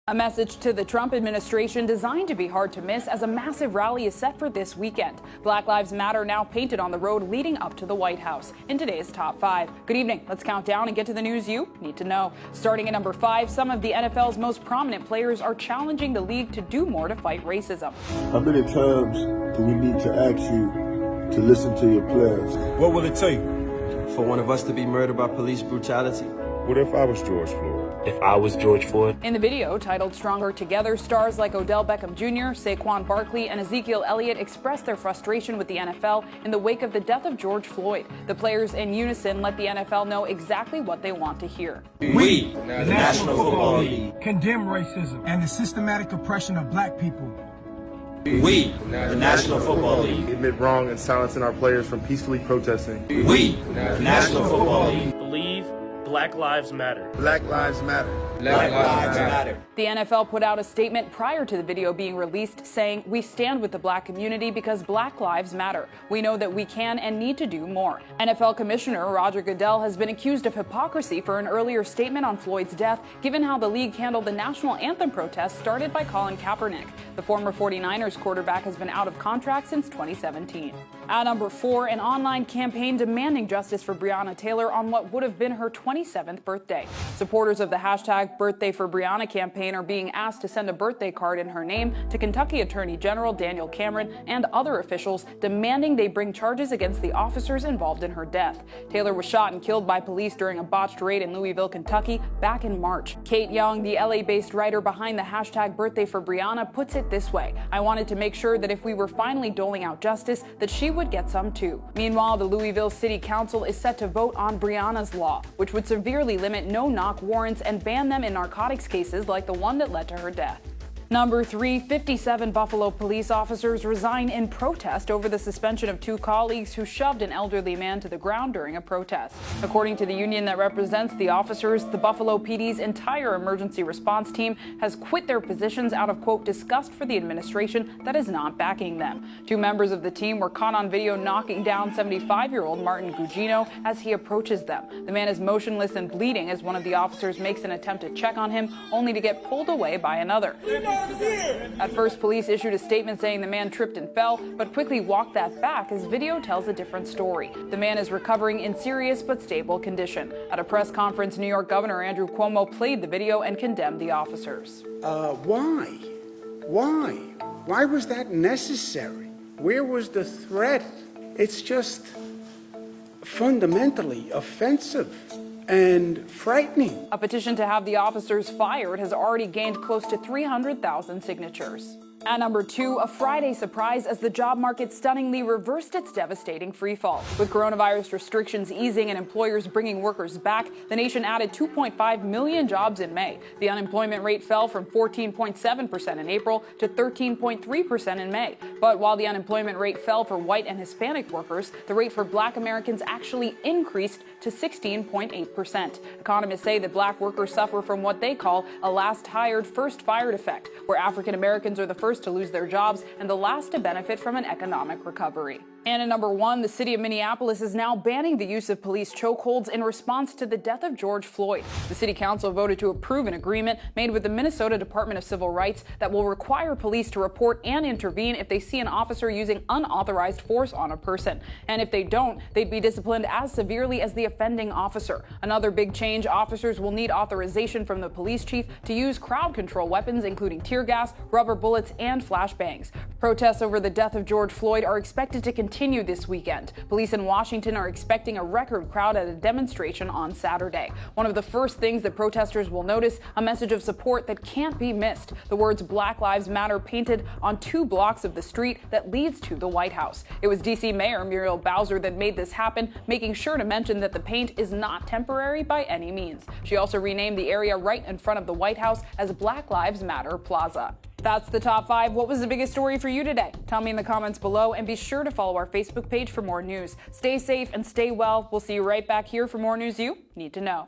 A message to the Trump administration designed to be hard to miss as a massive rally is set for this weekend. Black Lives Matter now painted on the road leading up to the White House in today's Top 5. Good evening. Let's count down and get to the news you need to know. Starting at number 5, some of the NFL's most prominent players are challenging the league to do more to fight racism. How many times do we need to ask you to listen to your players? What will it take for one of us to be murdered by police brutality? What if I was George Floyd? If I was George Floyd. In the video, titled Stronger Together, stars like Odell Beckham Jr., Saquon Barkley, and Ezekiel Elliott expressed their frustration with the NFL in the wake of the death of George Floyd. The players in unison let the NFL know exactly what they want to hear. We, the National Football League, condemn racism and the systematic oppression of black people. We, the National Football League, admit wrong and silencing our players from peacefully protesting. We, the National Football League, believe Black Lives Matter. Black Lives Matter. Black Lives Matter. The NFL put out a statement prior to the video being released saying, "We stand with the black community because Black Lives Matter. We know that we can and need to do more." NFL Commissioner Roger Goodell has been accused of hypocrisy for an earlier statement on Floyd's death, given how the league handled the national anthem protest started by Colin Kaepernick. The former 49ers quarterback has been out of contract since 2017. At number 4, an online campaign demanding justice for Breonna Taylor on what would have been her 27th birthday. Supporters of the hashtag Birthday for Breonna campaign are being asked to send a birthday card in her name to Kentucky Attorney General Daniel Cameron and other officials, demanding they bring charges against the officers involved in her death. Taylor was shot and killed by police during a botched raid in Louisville, Kentucky back in March. Kate Young, the LA-based writer behind the hashtag Birthday for Breonna, puts it this way: "I wanted to make sure that if we were finally doling out justice, that she would get some too." Meanwhile, the Louisville City Council is set to vote on Breonna's law, which would severely limit no-knock warrants and ban them in narcotics cases like the one that led to her death. Number 3, 57 Buffalo police officers resign in protest over the suspension of 2 colleagues who shoved an elderly man to the ground during a protest. According to the union that represents the officers, the Buffalo PD's entire emergency response team has quit their positions out of, quote, disgust for the administration that is not backing them. 2 members of the team were caught on video knocking down 75-year-old Martin Gugino as he approaches them. The man is motionless and bleeding as one of the officers makes an attempt to check on him, only to get pulled away by another. At first, police issued a statement saying the man tripped and fell, but quickly walked that back as video tells a different story. The man is recovering in serious but stable condition. At a press conference, New York Governor Andrew Cuomo played the video and condemned the officers. Why? Why was that necessary? Where was the threat? It's just fundamentally offensive and frightening. A petition to have the officers fired has already gained close to 300,000 signatures. At number 2, a Friday surprise as the job market stunningly reversed its devastating freefall. With coronavirus restrictions easing and employers bringing workers back, the nation added 2.5 million jobs in May. The unemployment rate fell from 14.7% in April to 13.3% in May. But while the unemployment rate fell for white and Hispanic workers, the rate for black Americans actually increased to 16.8%. Economists say that black workers suffer from what they call a last hired, first fired effect, where African Americans are the first to lose their jobs and the last to benefit from an economic recovery. And at number 1, the city of Minneapolis is now banning the use of police chokeholds in response to the death of George Floyd. The city council voted to approve an agreement made with the Minnesota Department of Civil Rights that will require police to report and intervene if they see an officer using unauthorized force on a person. And if they don't, they'd be disciplined as severely as the offending officer. Another big change: officers will need authorization from the police chief to use crowd control weapons, including tear gas, rubber bullets, and flashbangs. Protests over the death of George Floyd are expected to continue this weekend. Police in Washington are expecting a record crowd at a demonstration on Saturday. One of the first things that protesters will notice, a message of support that can't be missed: the words Black Lives Matter painted on 2 blocks of the street that leads to the White House. It was DC Mayor Muriel Bowser that made this happen, making sure to mention that the paint is not temporary by any means. She also renamed the area right in front of the White House as Black Lives Matter Plaza. That's the top 5. What was the biggest story for you today? Tell me in the comments below, and be sure to follow our Facebook page for more news. Stay safe and stay well. We'll see you right back here for more news you need to know.